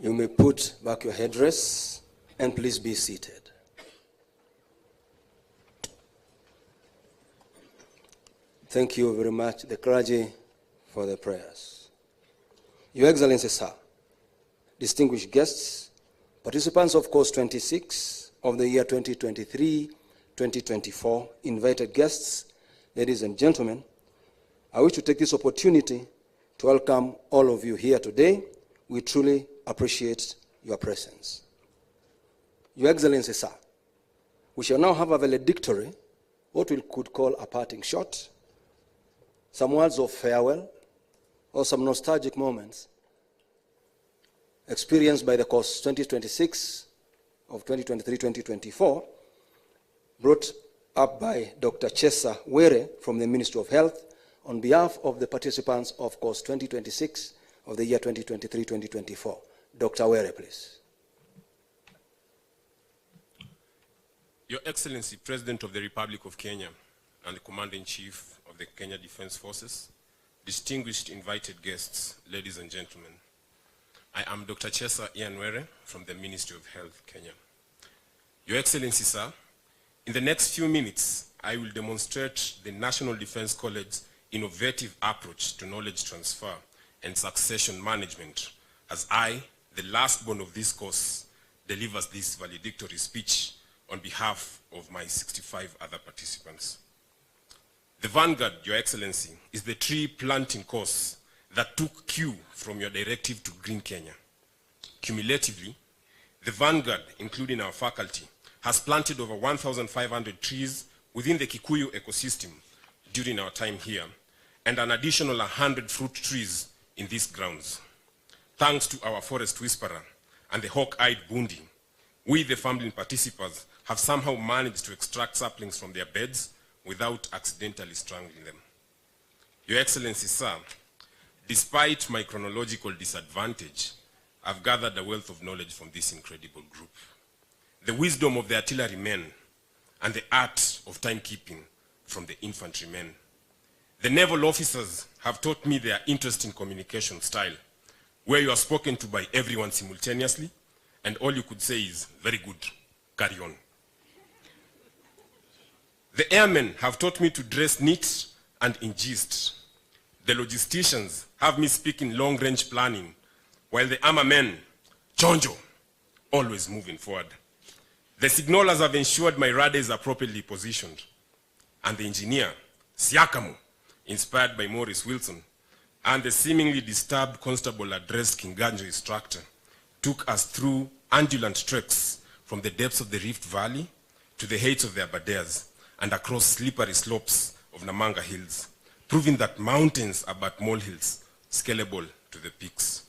You may put back your headdress and please be seated. Thank you very much, the clergy, for the prayers. Your Excellency, sir, distinguished guests, participants of course 26 of the year 2023-2024, invited guests, ladies and gentlemen, I wish to take this opportunity to welcome all of you here today. We truly appreciate your presence. Your Excellency, sir, we shall now have a valedictory, what we could call a parting shot, some words of farewell, or some nostalgic moments experienced by the course 2026 of 2023-2024, brought up by Dr. Chesa Were from the Ministry of Health on behalf of the participants of course 2026 of the year 2023-2024. Dr. Were, please. Your Excellency, President of the Republic of Kenya and the Commander-in-Chief of the Kenya Defense Forces, distinguished invited guests, ladies and gentlemen, I am Dr. Chesa Were from the Ministry of Health, Kenya. Your Excellency, sir, in the next few minutes, I will demonstrate the National Defense College's innovative approach to knowledge transfer and succession management as I, the last born of this course, delivers this valedictory speech on behalf of my 65 other participants. The Vanguard, Your Excellency, is the tree planting course that took cue from your directive to Green Kenya. Cumulatively, the Vanguard, including our faculty, has planted over 1,500 trees within the Kikuyu ecosystem during our time here, and an additional 100 fruit trees in these grounds. Thanks to our forest whisperer and the hawk-eyed Bundi, we, the farmland participants, have somehow managed to extract saplings from their beds without accidentally strangling them. Your Excellency, sir, despite my chronological disadvantage, I've gathered a wealth of knowledge from this incredible group. The wisdom of the artillerymen and the art of timekeeping from the infantrymen. The naval officers have taught me their interesting communication style, where you are spoken to by everyone simultaneously, and all you could say is, very good, carry on. The airmen have taught me to dress neat and in gist. The logisticians have me speaking long-range planning, while the armormen, chonjo, always moving forward. The signalers have ensured my radar is appropriately positioned. And the engineer, Siakamu, inspired by Maurice Wilson, and the seemingly disturbed constable addressed Kinganjo instructor, took us through undulant treks from the depths of the Rift Valley to the heights of the Aberdares and across slippery slopes of Namanga Hills, proving that mountains are but molehills, scalable to the peaks.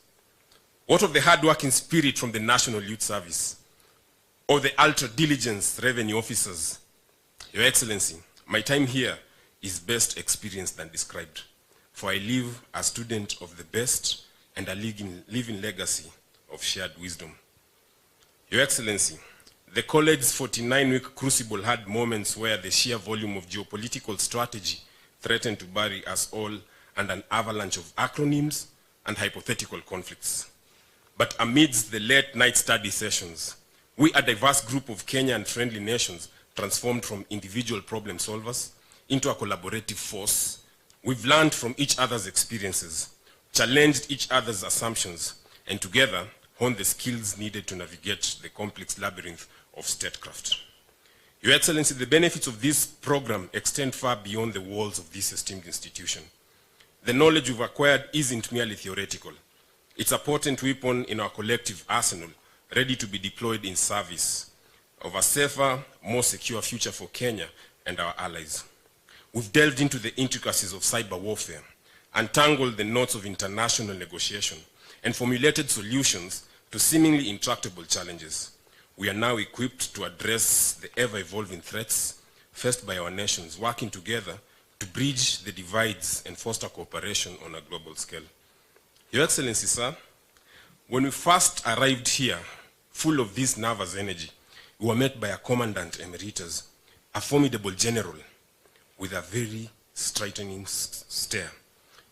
What of the hard-working spirit from the National Youth Service, or the ultra-diligence revenue officers? Your Excellency, my time here is best experienced than described, for I live a student of the best and a living legacy of shared wisdom. Your Excellency, the college's 49-week crucible had moments where the sheer volume of geopolitical strategy threatened to bury us all under an avalanche of acronyms and hypothetical conflicts. But amidst the late-night study sessions, we, a diverse group of Kenyan-friendly nations, transformed from individual problem solvers into a collaborative force. We've learned from each other's experiences, challenged each other's assumptions, and together honed the skills needed to navigate the complex labyrinth of statecraft. Your Excellency, the benefits of this program extend far beyond the walls of this esteemed institution. The knowledge we've acquired isn't merely theoretical. It's a potent weapon in our collective arsenal, ready to be deployed in service of a safer, more secure future for Kenya and our allies. We've delved into the intricacies of cyber warfare, untangled the knots of international negotiation, and formulated solutions to seemingly intractable challenges. We are now equipped to address the ever-evolving threats faced by our nations, working together to bridge the divides and foster cooperation on a global scale. Your Excellency, sir, when we first arrived here, full of this nervous energy, we were met by a commandant emeritus, a formidable general with a very straightening stare.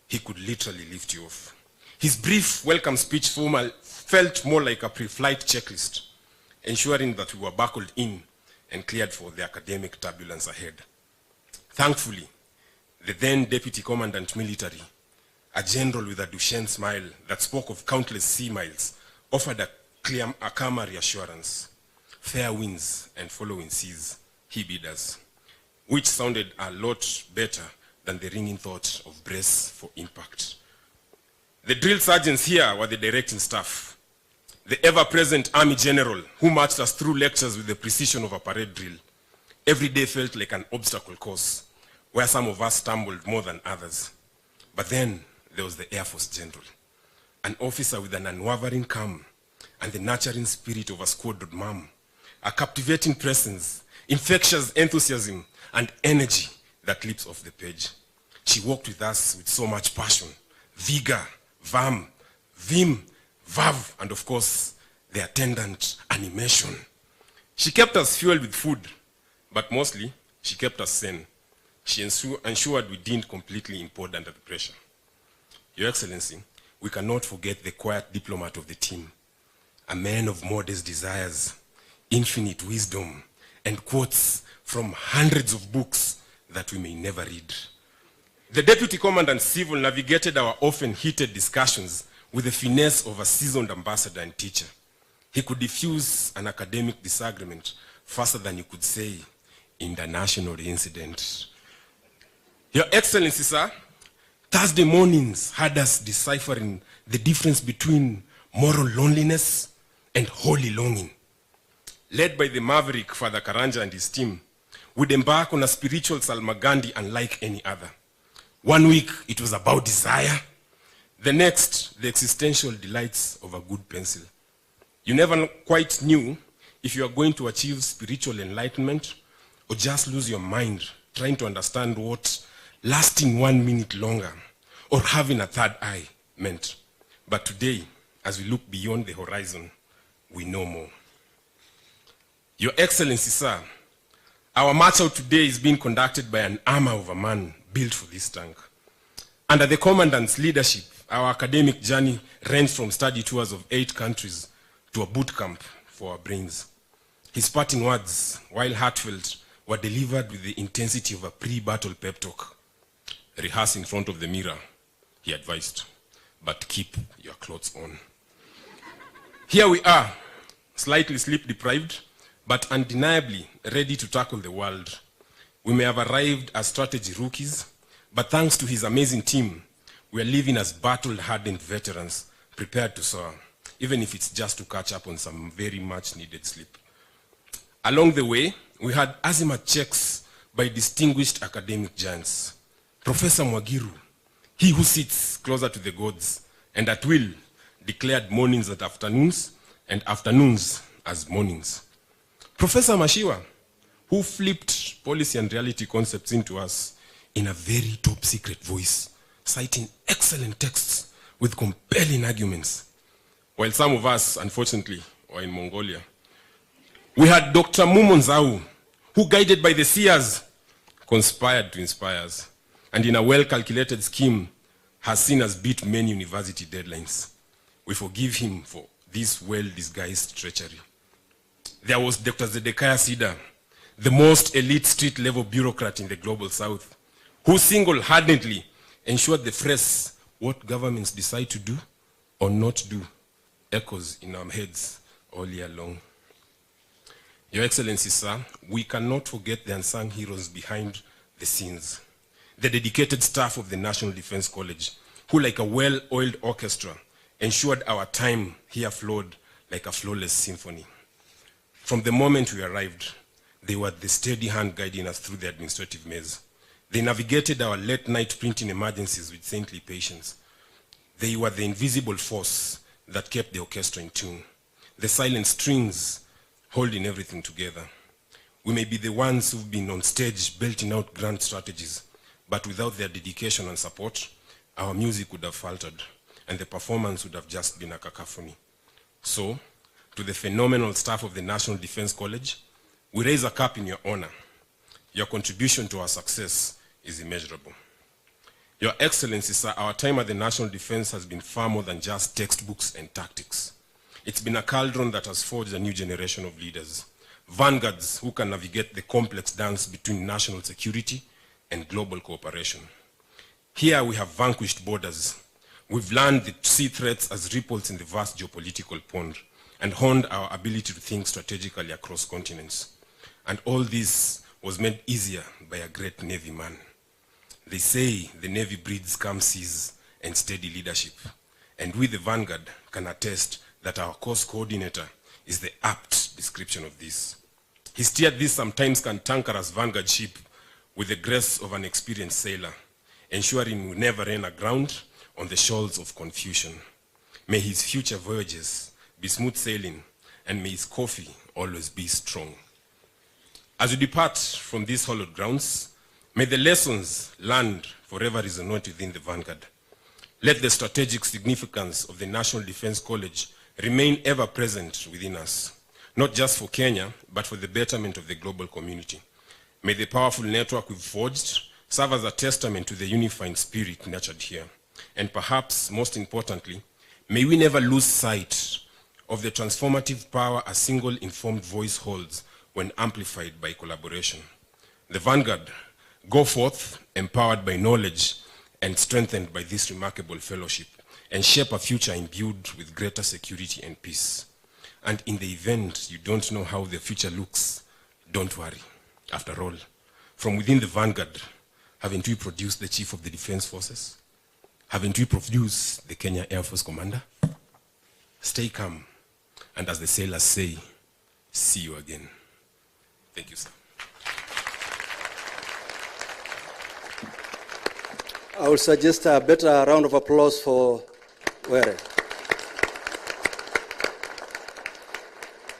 He could literally lift you off. His brief welcome speech felt more like a pre-flight checklist, ensuring that we were buckled in and cleared for the academic turbulence ahead. Thankfully, the then Deputy Commandant Military, a general with a Duchenne smile that spoke of countless sea miles, offered a calmer reassurance. Fair winds and following seas, he bid us, which sounded a lot better than the ringing thought of brace for impact. The drill sergeants here were the directing staff, the ever-present army general who marched us through lectures with the precision of a parade drill. Every day felt like an obstacle course, where some of us stumbled more than others. But then there was the Air Force General, an officer with an unwavering calm and the nurturing spirit of a squadron mom, a captivating presence, infectious enthusiasm, and energy that leaps off the page. She walked with us with so much passion, vigor, vim, verve, and of course, the attendant animation. She kept us fueled with food, but mostly, she kept us sane. She ensured we didn't completely implode under the pressure. Your Excellency, we cannot forget the quiet diplomat of the team, a man of modest desires, infinite wisdom, and quotes from hundreds of books that we may never read. The Deputy Commandant Civil navigated our often heated discussions with the finesse of a seasoned ambassador and teacher. He could diffuse an academic disagreement faster than you could say, international incident. Your Excellency, sir, Thursday mornings had us deciphering the difference between moral loneliness and holy longing. Led by the maverick Father Karanja and his team, we'd embark on a spiritual Salmagandhi unlike any other. 1 week, it was about desire. The next, the existential delights of a good pencil. You never quite knew if you are going to achieve spiritual enlightenment or just lose your mind trying to understand what lasting 1 minute longer or having a third eye meant. But today, as we look beyond the horizon, we know more. Your Excellency, sir, our march out today is being conducted by an armor of a man built for this tank. Under the Commandant's leadership, our academic journey ranged from study tours of 8 countries to a boot camp for our brains. His parting words, while heartfelt, were delivered with the intensity of a pre-battle pep talk. Rehearse in front of the mirror, he advised, but keep your clothes on. Here we are, slightly sleep-deprived, but undeniably ready to tackle the world. We may have arrived as strategy rookies, but thanks to his amazing team, we are living as battle-hardened veterans, prepared to soar, even if it's just to catch up on some very much-needed sleep. Along the way, we had azimuth checks by distinguished academic giants. Professor Mwagiru, he who sits closer to the gods, and at will declared mornings as afternoons, and afternoons as mornings. Professor Mashiwa, who flipped policy and reality concepts into us in a very top-secret voice, citing excellent texts with compelling arguments. While some of us, unfortunately, were in Mongolia. We had Dr. Mumonzau, who, guided by the seers, conspired to inspire us, and in a well-calculated scheme, has seen us beat many university deadlines. We forgive him for this well-disguised treachery. There was Dr. Zedekiah Sida, the most elite street-level bureaucrat in the global south, who single-handedly ensured the phrase, what governments decide to do or not do, echoes in our heads all year long. Your Excellency, sir, we cannot forget the unsung heroes behind the scenes. The dedicated staff of the National Defense College, who like a well-oiled orchestra, ensured our time here flowed like a flawless symphony. From the moment we arrived, they were the steady hand guiding us through the administrative maze. They navigated our late-night printing emergencies with saintly patience. They were the invisible force that kept the orchestra in tune, the silent strings holding everything together. We may be the ones who've been on stage belting out grand strategies, but without their dedication and support, our music would have faltered, and the performance would have just been a cacophony. So, to the phenomenal staff of the National Defense College, we raise a cup in your honor. Your contribution to our success is immeasurable. Your Excellency, sir, our time at the National Defense has been far more than just textbooks and tactics. It's been a cauldron that has forged a new generation of leaders, vanguards who can navigate the complex dance between national security and global cooperation. Here we have vanquished borders. We've learned to see threats as ripples in the vast geopolitical pond and honed our ability to think strategically across continents. And all this was made easier by a great Navy man. They say the Navy breeds calm seas and steady leadership. And we, the Vanguard, can attest that our course coordinator is the apt description of this. He steered this sometimes cantankerous Vanguard ship with the grace of an experienced sailor, ensuring we never ran aground on the shoals of confusion. May his future voyages be smooth sailing, and may his coffee always be strong. As we depart from these hallowed grounds, may the lessons learned forever resonate within the Vanguard. Let the strategic significance of the National Defense College remain ever present within us, not just for Kenya, but for the betterment of the global community. May the powerful network we've forged serve as a testament to the unifying spirit nurtured here. And perhaps most importantly, may we never lose sight of the transformative power a single informed voice holds when amplified by collaboration. The Vanguard, go forth empowered by knowledge and strengthened by this remarkable fellowship, and shape a future imbued with greater security and peace. And in the event you don't know how the future looks, don't worry. After all, from within the Vanguard, haven't we produced the Chief of the Defense Forces? Haven't we produced the Kenya Air Force Commander? Stay calm, and as the sailors say, see you again. Thank you, sir. I would suggest a better round of applause for Were.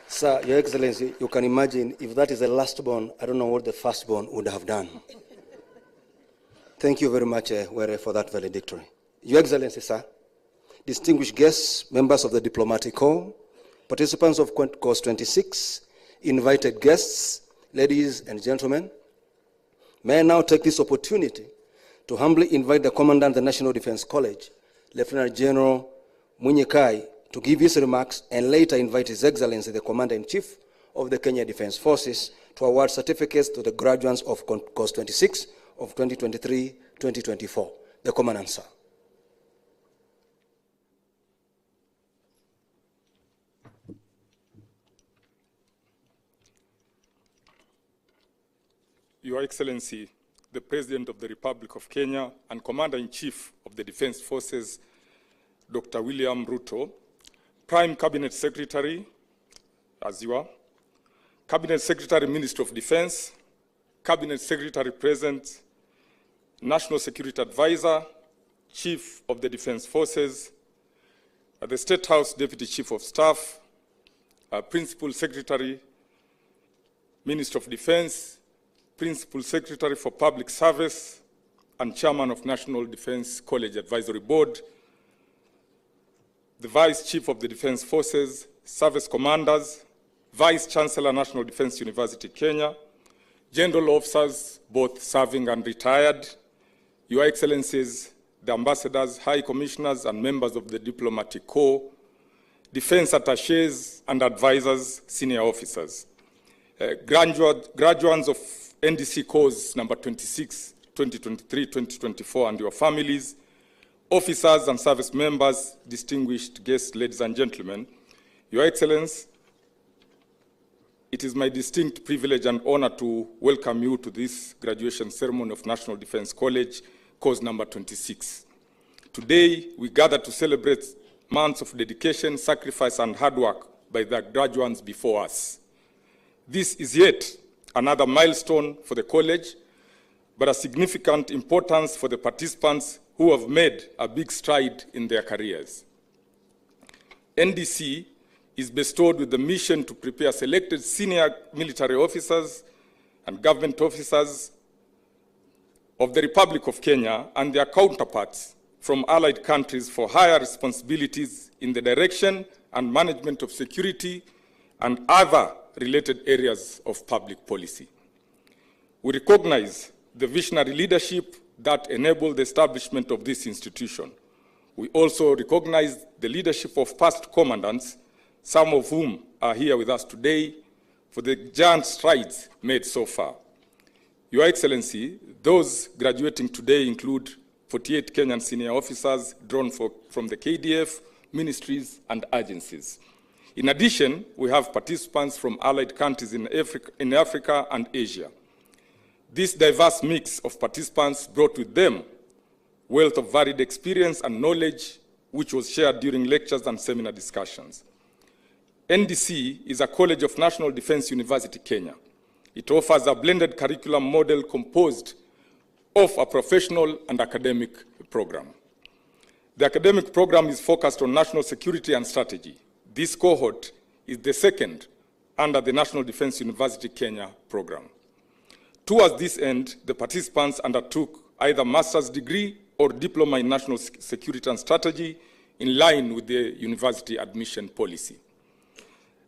Sir, Your Excellency, you can imagine if that is the last born, I don't know what the firstborn would have done. Thank you very much, Were, for that valedictory. Your Excellency, sir, distinguished guests, members of the Diplomatic Corps, participants of Course 26, invited guests, ladies and gentlemen, may I now take this opportunity to humbly invite the Commandant of the National Defense College, Lieutenant General Munyikai, to give his remarks and later invite His Excellency, the Commander-in-Chief of the Kenya Defense Forces, to award certificates to the graduates of Course 26 of 2023-2024. The Commandant, sir. Your Excellency, the President of the Republic of Kenya and Commander-in-Chief of the Defense Forces, Dr. William Ruto, Prime Cabinet Secretary, as you are, Cabinet Secretary, Minister of Defense, Cabinet Secretary present, National Security Advisor, Chief of the Defense Forces, the State House Deputy Chief of Staff, Principal Secretary, Minister of Defense, Principal Secretary for Public Service, and Chairman of National Defense College Advisory Board, the Vice Chief of the Defense Forces, Service Commanders, Vice Chancellor, National Defense University, Kenya, General Officers, both serving and retired, Your Excellencies, the Ambassadors, High Commissioners, and members of the Diplomatic Corps, Defense Attachés and Advisors, Senior Officers, graduates of NDC course number 26, 2023-2024, and your families, officers and service members, distinguished guests, ladies and gentlemen, Your Excellency, it is my distinct privilege and honor to welcome you to this graduation ceremony of National Defense College, course number 26. Today, we gather to celebrate months of dedication, sacrifice, and hard work by the graduates before us. This is yet another milestone for the college, but a significant importance for the participants who have made a big stride in their careers. NDC is bestowed with the mission to prepare selected senior military officers and government officers of the Republic of Kenya and their counterparts from allied countries for higher responsibilities in the direction and management of security and other related areas of public policy. We recognize the visionary leadership that enabled the establishment of this institution. We also recognize the leadership of past commandants, some of whom are here with us today, for the giant strides made so far. Your Excellency, those graduating today include 48 Kenyan senior officers drawn from the KDF, ministries, and agencies. In addition, we have participants from allied countries in Africa and Asia. This diverse mix of participants brought with them wealth of varied experience and knowledge, which was shared during lectures and seminar discussions. NDC is a college of National Defense University, Kenya. It offers a blended curriculum model composed of a professional and academic program. The academic program is focused on national security and strategy. This cohort is the second under the National Defense University Kenya program. Towards this end, the participants undertook either master's degree or diploma in national security and strategy in line with the university admission policy.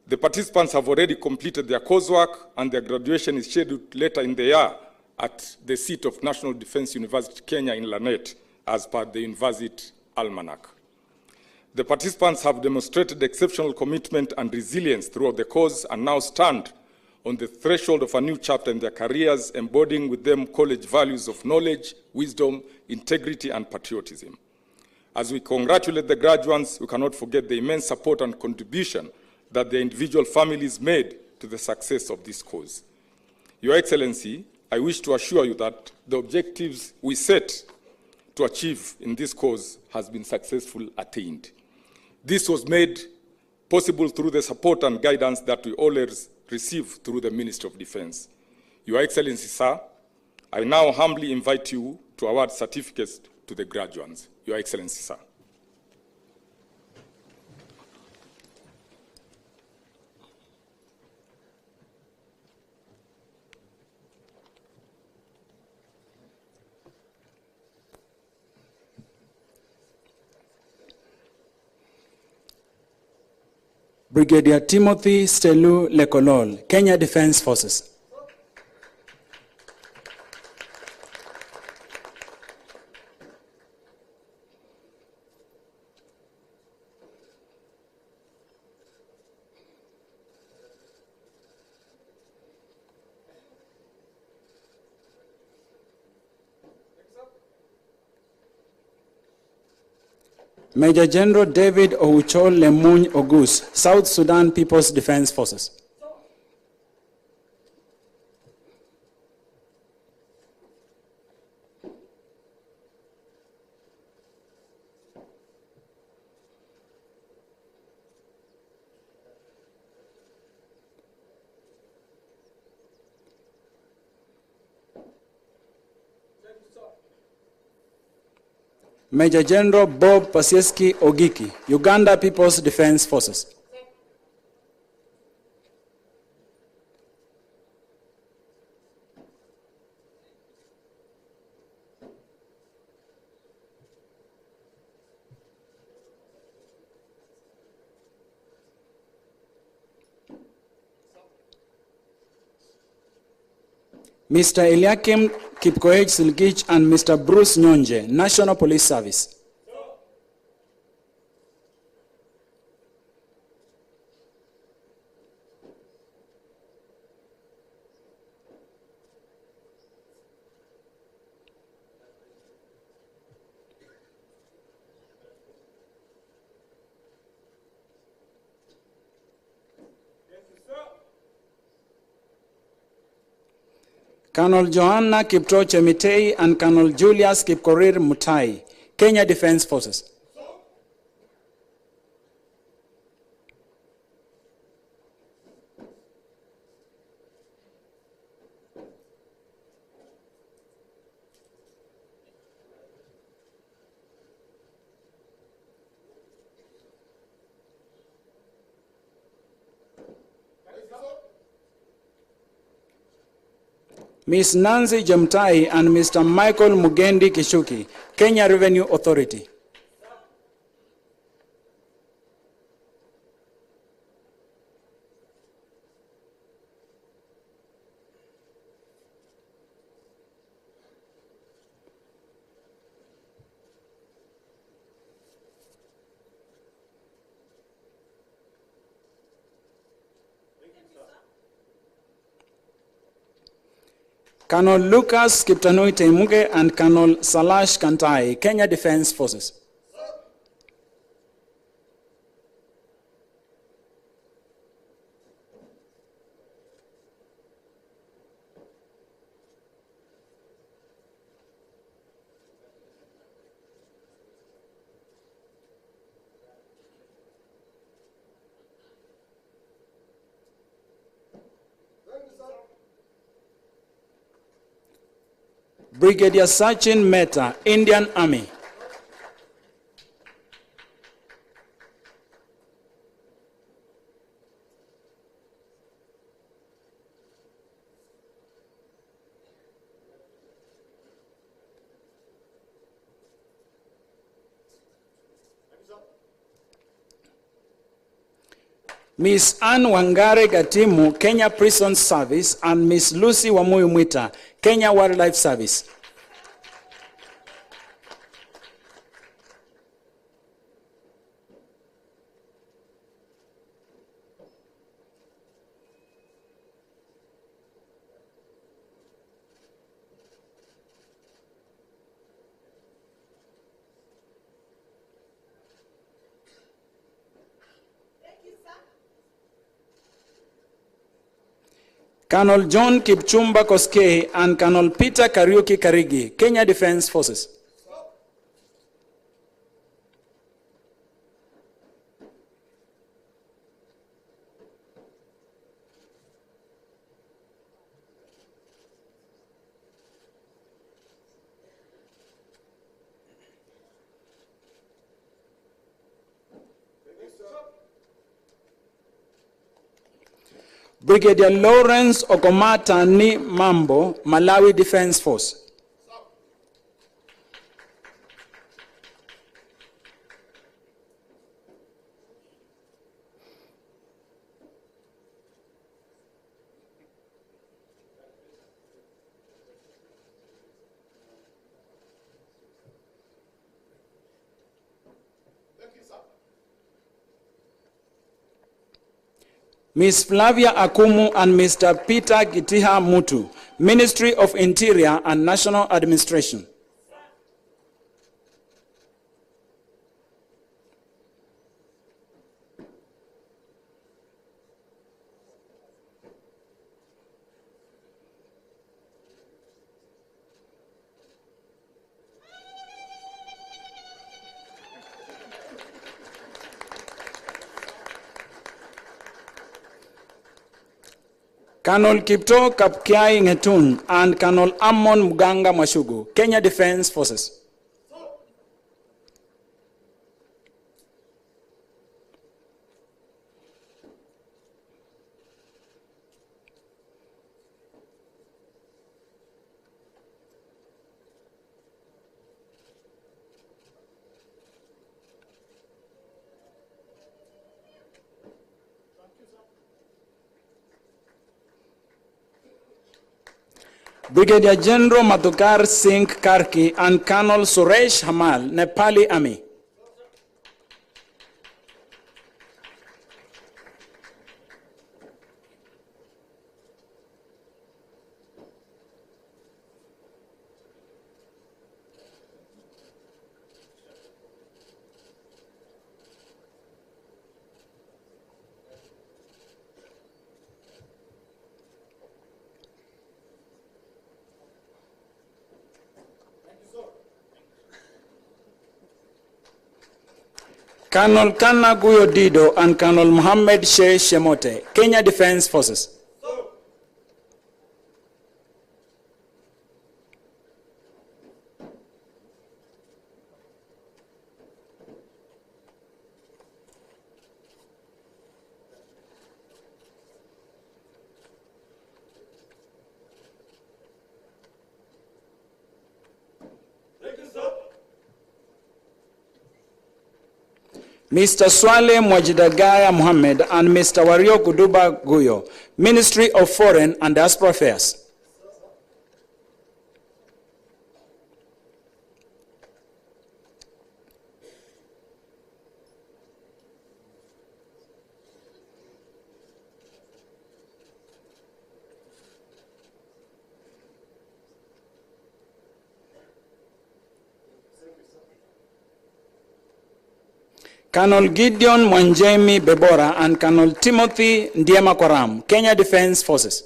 The participants have already completed their coursework, and their graduation is scheduled later in the year at the seat of National Defense University Kenya in Lanet, as per the University Almanac. The participants have demonstrated exceptional commitment and resilience throughout the course and now stand on the threshold of a new chapter in their careers, embodying with them college values of knowledge, wisdom, integrity, and patriotism. As we congratulate the graduates, we cannot forget the immense support and contribution that their individual families made to the success of this cause. Your Excellency, I wish to assure you that the objectives we set to achieve in this cause has been successfully attained. This was made possible through the support and guidance that we always receive through the Ministry of Defense. Your Excellency, sir, I now humbly invite you to award certificates to the graduates. Your Excellency, sir. Brigadier Timothy Stelu Lekolol, Kenya Defence Forces. Major General David Ouchol Lemuny Ogus, South Sudan People's Defense Forces. Major General Bob Pasieski Ogiki, Uganda People's Defense Forces. Mr. Eliakim Kipkoech Silgich and Mr. Bruce Nyonje, National Police Service. Colonel Joanna Kipto Chemitei and Colonel Julius Kipkorir Mutai, Kenya Defence Forces. Ms. Nancy Jemtai and Mr. Michael Mugendi Kishuki, Kenya Revenue Authority. Colonel Lucas Kiptanui Teimuge and Colonel Salash Kantai, Kenya Defense Forces. Brigadier Sachin Mehta, Indian Army. Miss Anne Wangare Gatimu, Kenya Prison Service, and Miss Lucy Wamuyu Mwita, Kenya Wildlife Service. Colonel John Kipchumba Koskei and Colonel Peter Kariuki Karigi, Kenya Defense Forces. Brigadier Lawrence Okomata Ni Mambo, Malawi Defense Force. Ms. Flavia Akumu and Mr. Peter Gitiha Mutu, Ministry of Interior and National Administration. Colonel Kipto Kapkiai Ngetun and Colonel Ammon Muganga Mashugu, Kenya Defense Forces. Brigadier General Madhukar Singh Karki and Colonel Suresh Hamal, Nepali Army. Colonel Kana Guyo Dido and Colonel Mohammed Sheh Shemote, Kenya Defense Forces. Mr. Swale Mwajidagaya Mohammed and Mr. Wario Kuduba Guyo, Ministry of Foreign and Diaspora Affairs. Colonel Gideon Mwanjemi Bebora and Colonel Timothy Ndiema Kwaram, Kenya Defence Forces.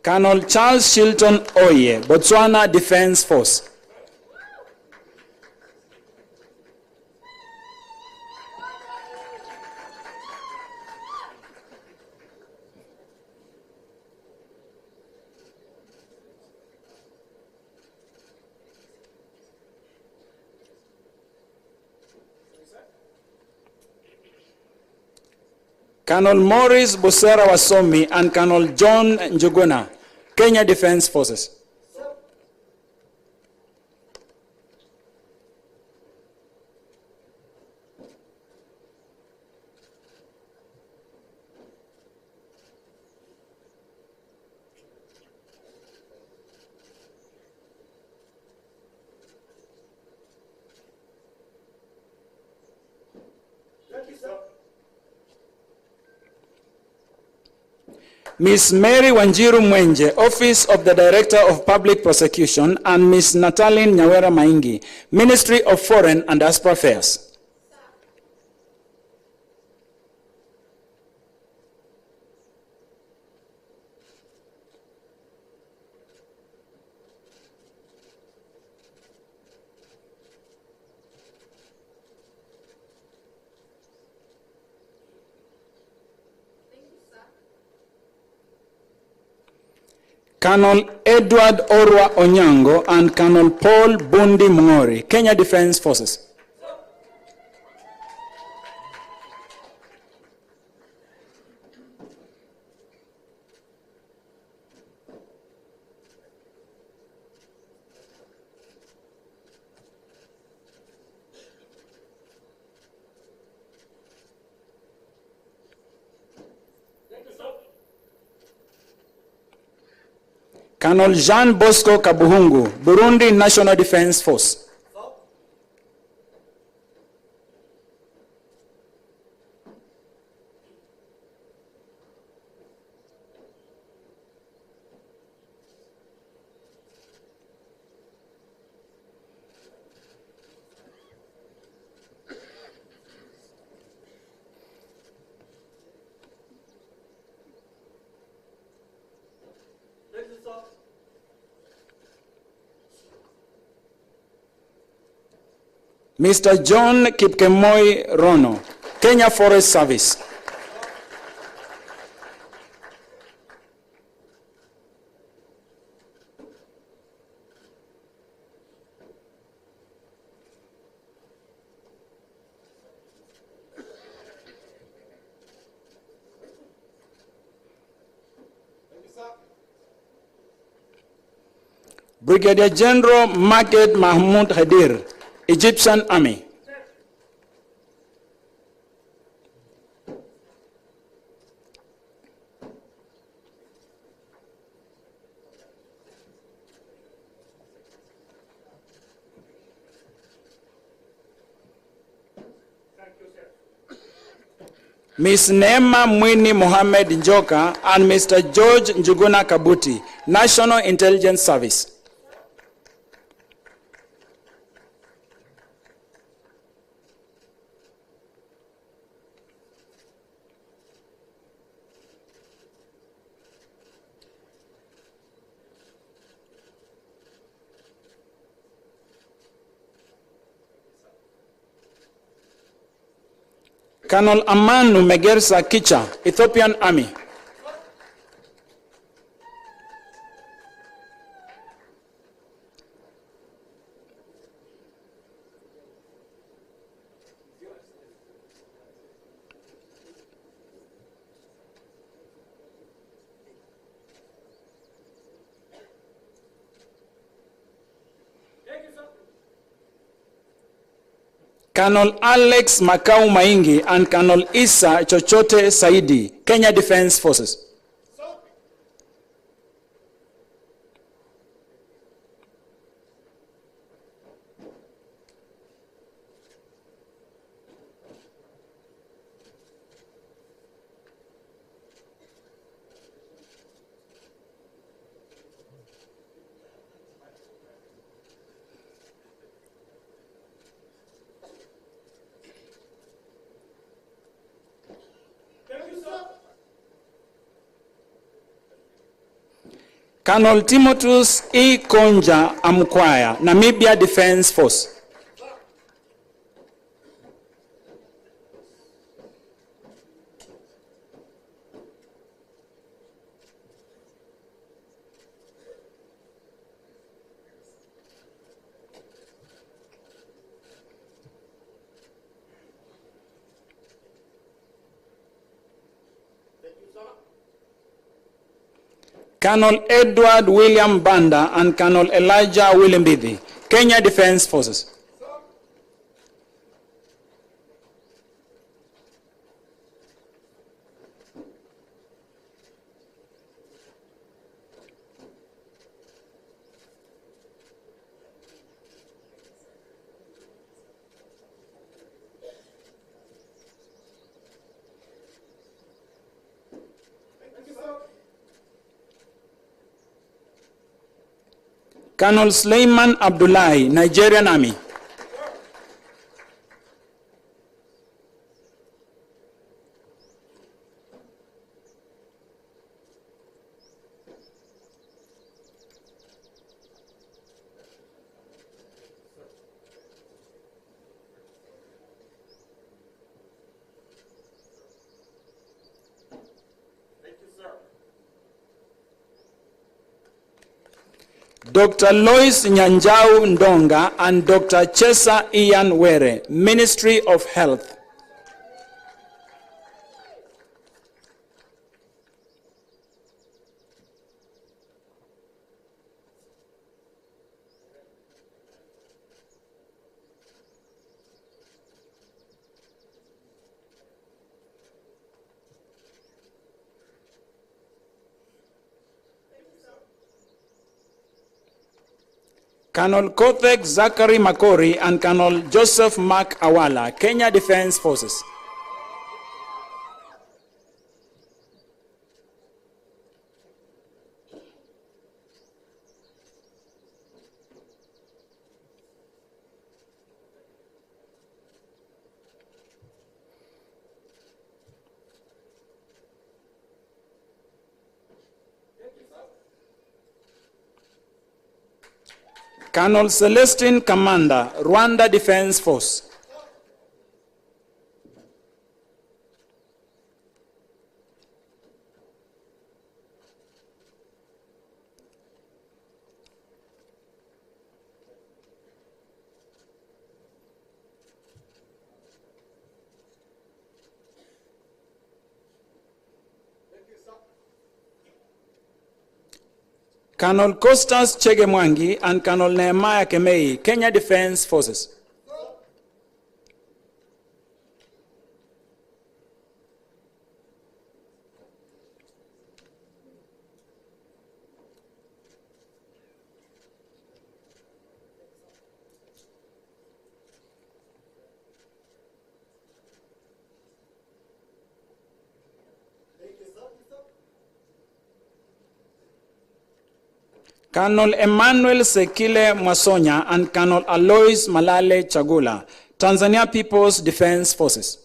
Colonel Charles Shilton Oye, Botswana Defence Force. Colonel Morris Busera Wasomi and Colonel John Njuguna, Kenya Defence Forces. Ms. Mary Wanjiru Mwenje, Office of the Director of Public Prosecution, and Ms. Nataline Nyawera Maingi, Ministry of Foreign and Diaspora Affairs. Colonel Edward Orwa Onyango and Colonel Paul Bundi Mungori, Kenya Defence Forces. Colonel Jean Bosco Kabuhungu, Burundi National Defence Force. Mr. John Kipkemoi Rono, Kenya Forest Service. Brigadier General Maged Mahmoud Khadir, Egyptian Army. Ms. Neema Mwini Mohamed Njoka and Mr. George Njuguna Kabuti, National Intelligence Service. Colonel Amanu Megersa Kicha, Ethiopian Army. Colonel Alex Makau Maingi and Colonel Isa Chochote Saidi, Kenya Defence Forces. Colonel Timotheus E. Konja Amkwaya, Namibia Defense Force. Colonel Edward William Banda and Colonel Elijah Willimbidi, Kenya Defense Forces. Colonel Suleiman Abdullahi, Nigerian Army. Dr. Lois Nyanjau Ndonga and Dr. Chesa Ian Were, Ministry of Health. Colonel Kothek Zachary Makori and Colonel Joseph Mark Awala, Kenya Defense Forces. Colonel Celestine Kamanda, Rwanda Defense Force. Colonel Costas Chegemwangi and Colonel Nehemiah Kemei, Kenya Defense Forces. Colonel Emmanuel Sekile Mwasonya and Colonel Alois Malale Chagula, Tanzania People's Defense Forces.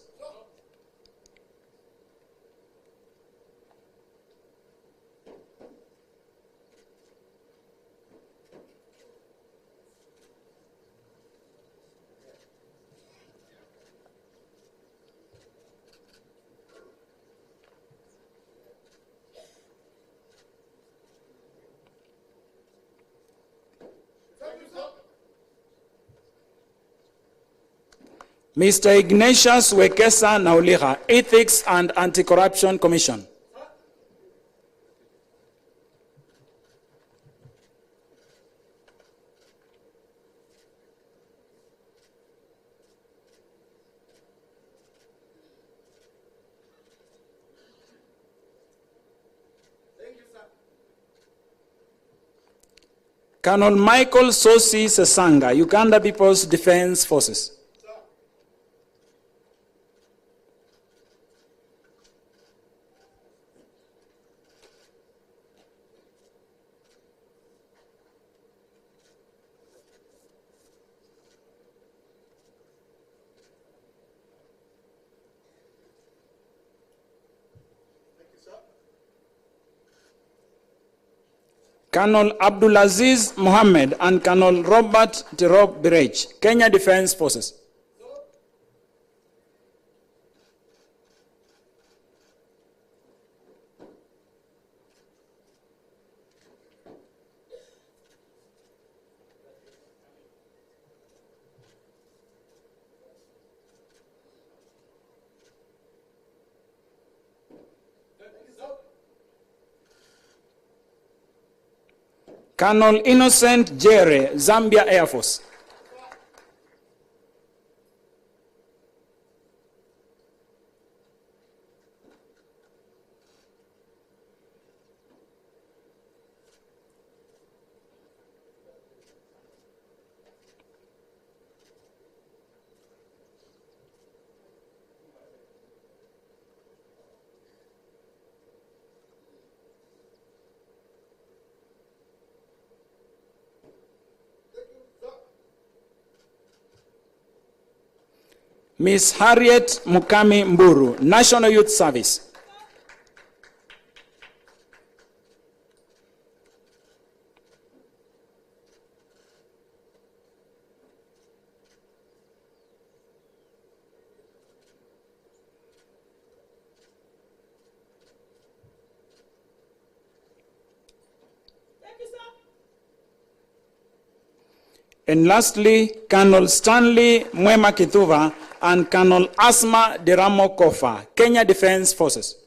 Mr. Ignatius Wekesa Nauliha, Ethics and Anti-Corruption Commission. Colonel Michael Sosi Sesanga, Uganda People's Defense Forces. Colonel Abdulaziz Mohammed and Colonel Robert Tirop Birech, Kenya Defence Forces. Colonel Innocent Jere, Zambia Air Force. Miss Harriet Mukami Mburu, National Youth Service. And lastly, Colonel Stanley Mwema Kithuva and Colonel Asma Deramo Kofa, Kenya Defence Forces.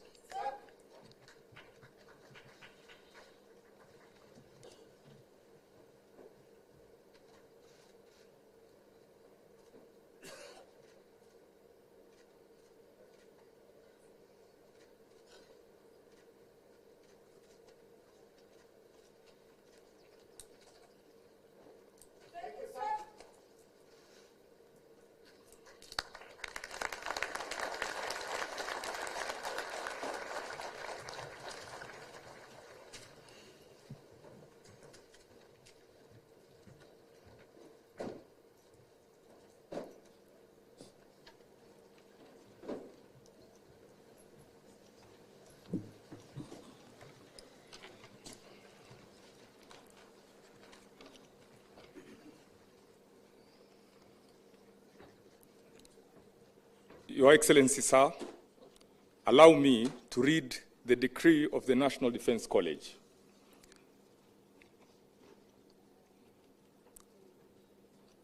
Your Excellency, sir, allow me to read the decree of the National Defence College.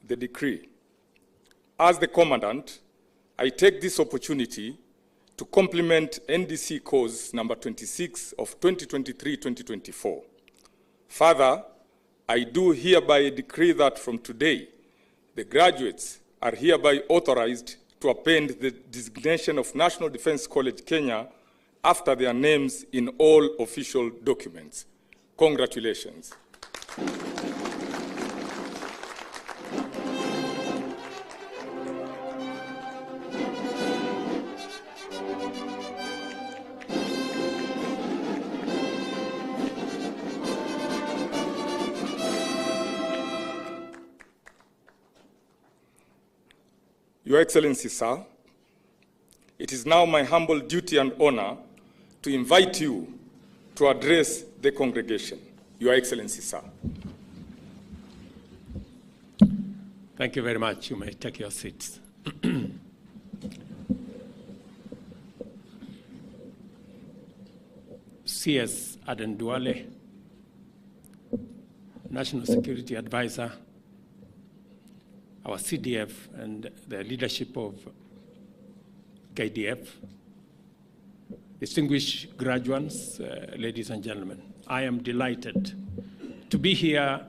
The decree. As the Commandant, I take this opportunity to compliment NDC Course number 26 of 2023-2024. Further, I do hereby decree that from today, the graduates are hereby authorized to append the designation of National Defence College Kenya after their names in all official documents. Congratulations. Your Excellency, sir, it is now my humble duty and honor to invite you to address the congregation. Your Excellency, sir. Thank you very much. You may take your seats. CS Aden Duale, National Security Advisor, our CDF and the leadership of KDF, distinguished graduates, ladies and gentlemen, I am delighted to be here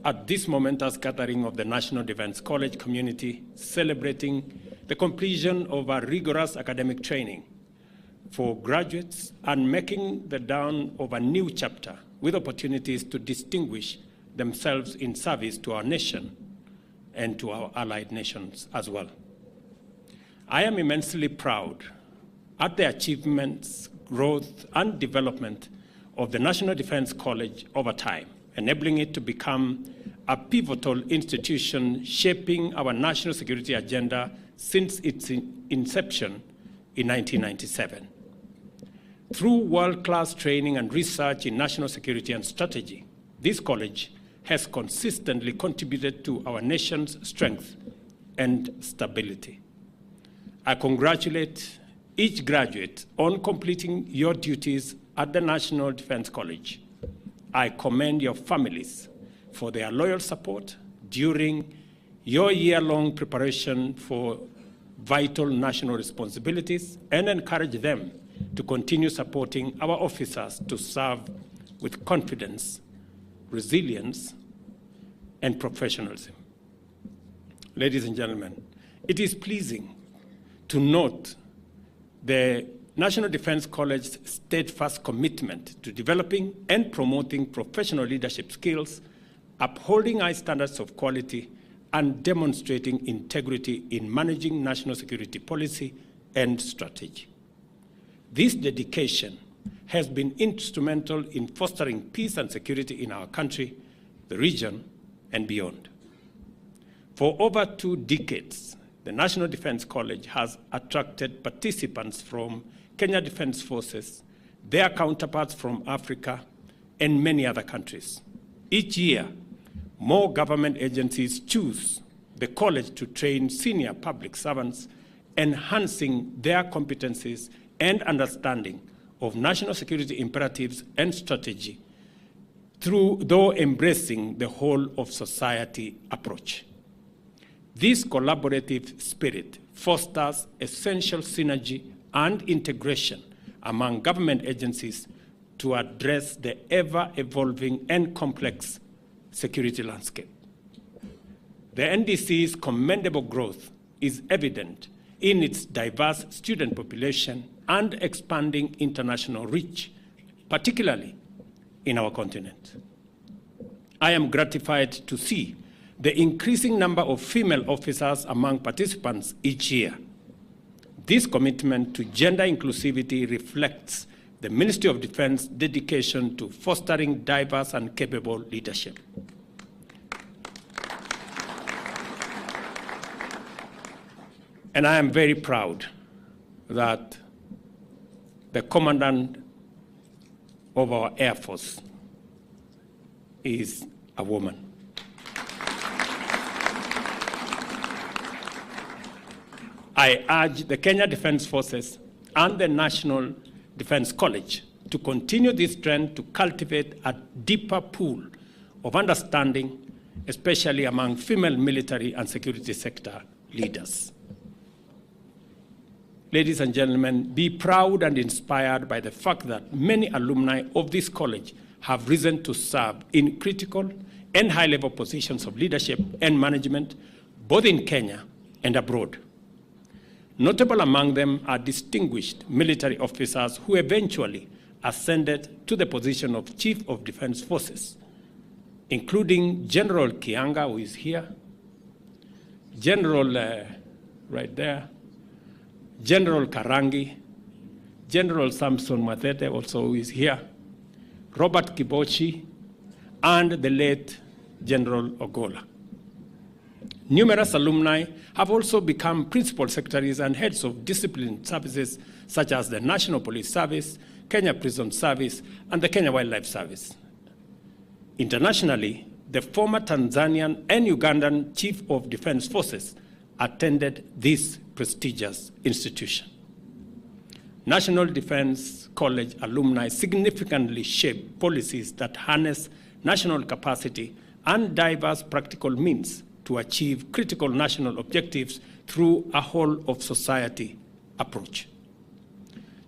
at this momentous gathering of the National Defence College community, celebrating the completion of our rigorous academic training for graduates and making the dawn of a new chapter with opportunities to distinguish themselves in service to our nation and to our allied nations as well. I am immensely proud at the achievements, growth, and development of the National Defence College over time, enabling it to become a pivotal institution shaping our national security agenda since its inception in 1997. Through world-class training and research in national security and strategy, this college has consistently contributed to our nation's strength and stability. I congratulate each graduate on completing your duties at the National Defense College. I commend your families for their loyal support during your year-long preparation for vital national responsibilities and encourage them to continue supporting our officers to serve with confidence, resilience, and professionalism. Ladies and gentlemen, it is pleasing to note the National Defense College's steadfast commitment to developing and promoting professional leadership skills, upholding high standards of quality, and demonstrating integrity in managing national security policy and strategy. This dedication has been instrumental in fostering peace and security in our country, the region, and beyond. For over 2 decades, the National Defense College has attracted participants from Kenya Defense Forces, their counterparts from Africa, and many other countries. Each year, more government agencies choose the college to train senior public servants, enhancing their competencies and understanding of national security imperatives and strategy, though embracing the whole of society approach. This collaborative spirit fosters essential synergy and integration among government agencies to address the ever-evolving and complex security landscape. The NDC's commendable growth is evident in its diverse student population and expanding international reach, particularly in our continent. I am gratified to see the increasing number of female officers among participants each year. This commitment to gender inclusivity reflects the Ministry of Defense dedication to fostering diverse and capable leadership. And I am very proud that the Commandant of our Air Force is a woman. I urge the Kenya Defense Forces and the National Defense College to continue this trend to cultivate a deeper pool of understanding, especially among female military and security sector leaders. Ladies and gentlemen, be proud and inspired by the fact that many alumni of this college have risen to serve in critical and high-level positions of leadership and management, both in Kenya and abroad. Notable among them are distinguished military officers who eventually ascended to the position of Chief of Defense Forces, including General Kianga, who is here, General right there, General Karangi, General Samson Matete, also who is here, Robert Kibochi, and the late General Ogola. Numerous alumni have also become principal secretaries and heads of discipline services such as the National Police Service, Kenya Prison Service, and the Kenya Wildlife Service. Internationally, the former Tanzanian and Ugandan Chief of Defense Forces attended this prestigious institution. National Defense College alumni significantly shape policies that harness national capacity and diverse practical means to achieve critical national objectives through a whole-of-society approach.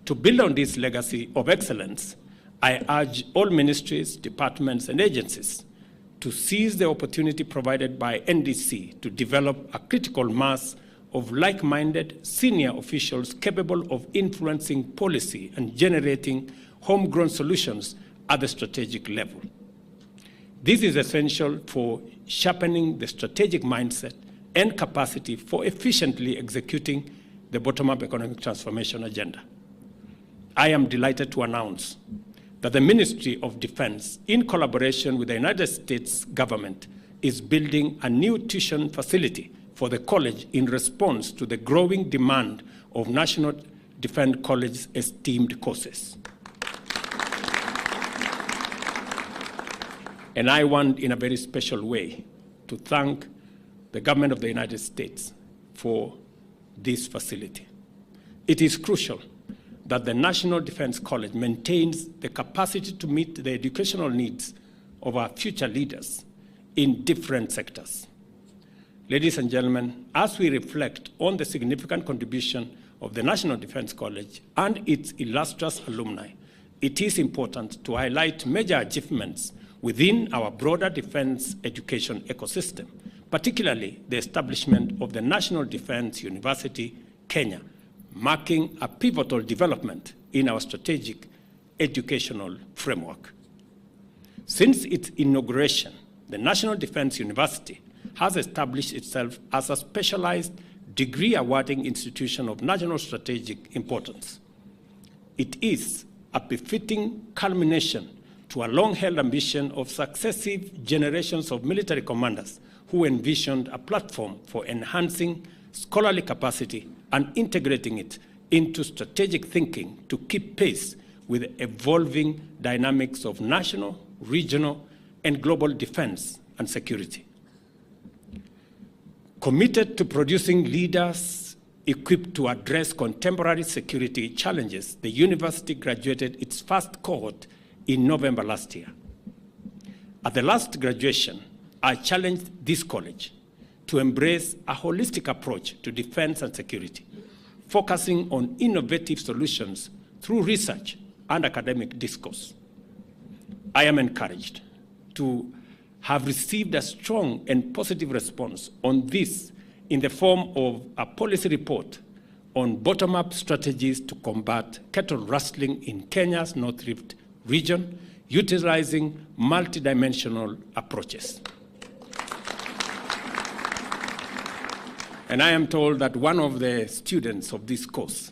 To build on this legacy of excellence, I urge all ministries, departments, and agencies to seize the opportunity provided by NDC to develop a critical mass of like-minded senior officials capable of influencing policy and generating homegrown solutions at the strategic level. This is essential for sharpening the strategic mindset and capacity for efficiently executing the bottom-up economic transformation agenda. I am delighted to announce that the Ministry of Defense, in collaboration with the United States government, is building a new tuition facility for the college in response to the growing demand of National Defense College's esteemed courses. And I want, in a very special way, to thank the government of the United States for this facility. It is crucial that the National Defense College maintains the capacity to meet the educational needs of our future leaders in different sectors. Ladies and gentlemen, as we reflect on the significant contribution of the National Defense College and its illustrious alumni, it is important to highlight major achievements within our broader defense education ecosystem, particularly the establishment of the National Defense University, Kenya, marking a pivotal development in our strategic educational framework. Since its inauguration, the National Defense University has established itself as a specialized degree-awarding institution of national strategic importance. It is a befitting culmination to a long-held ambition of successive generations of military commanders who envisioned a platform for enhancing scholarly capacity and integrating it into strategic thinking to keep pace with the evolving dynamics of national, regional, and global defense and security. Committed to producing leaders equipped to address contemporary security challenges, the university graduated its first cohort in November last year. At the last graduation, I challenged this college to embrace a holistic approach to defense and security, focusing on innovative solutions through research and academic discourse. I am encouraged to have received a strong and positive response on this in the form of a policy report on bottom-up strategies to combat cattle rustling in Kenya's North Rift region, utilizing multidimensional approaches. And I am told that one of the students of this course,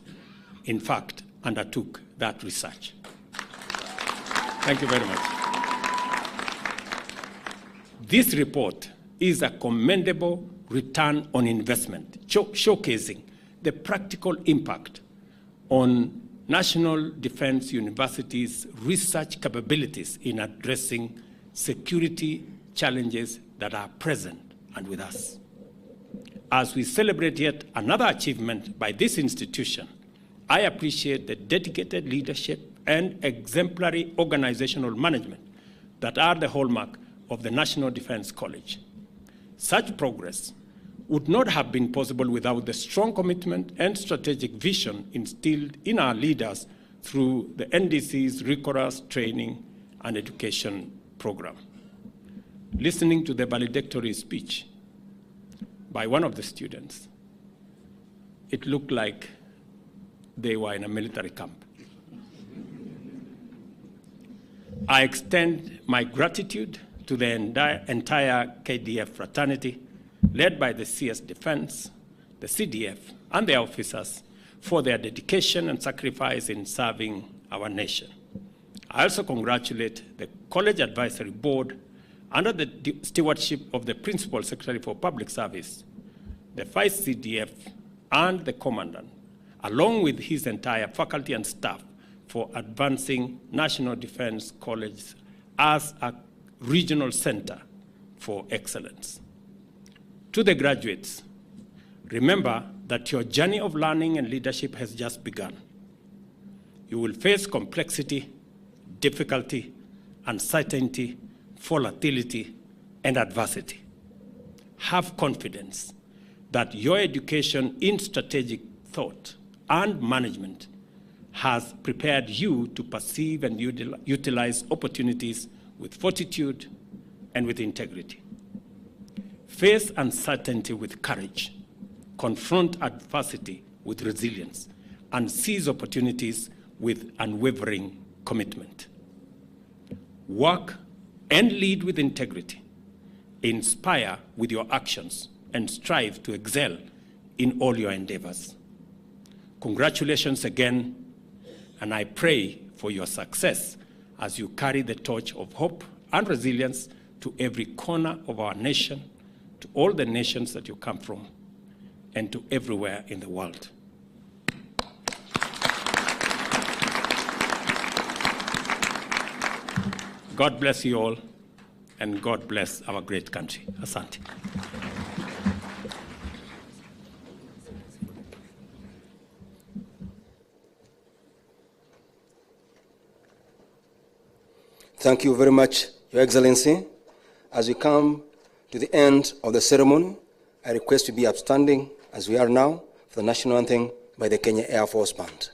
in fact, undertook that research. Thank you very much. This report is a commendable return on investment, showcasing the practical impact on National Defense University's research capabilities in addressing security challenges that are present and with us. As we celebrate yet another achievement by this institution, I appreciate the dedicated leadership and exemplary organizational management that are the hallmark of the National Defense College. Such progress would not have been possible without the strong commitment and strategic vision instilled in our leaders through the NDC's rigorous training and education program. Listening to the valedictory speech by one of the students, it looked like they were in a military camp. I extend my gratitude to the entire KDF fraternity, led by the CS Defense, the CDF, and their officers for their dedication and sacrifice in serving our nation. I also congratulate the College Advisory Board under the stewardship of the Principal Secretary for Public Service, the Vice CDF, and the Commandant, along with his entire faculty and staff, for advancing National Defense College as a regional center for excellence. To the graduates, remember that your journey of learning and leadership has just begun. You will face complexity, difficulty, uncertainty, volatility, and adversity. Have confidence that your education in strategic thought and management has prepared you to perceive and utilize opportunities with fortitude and with integrity. Face uncertainty with courage, confront adversity with resilience, and seize opportunities with unwavering commitment. Work and lead with integrity, inspire with your actions, and strive to excel in all your endeavors. Congratulations again, and I pray for your success as you carry the torch of hope and resilience to every corner of our nation, to all the nations that you come from, and to everywhere in the world. God bless you all, and God bless our great country. Asante. Thank you very much, Your Excellency. As we come to the end of the ceremony, I request to be upstanding, as we are now, for the national anthem by the Kenya Air Force Band.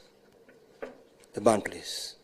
The band, please.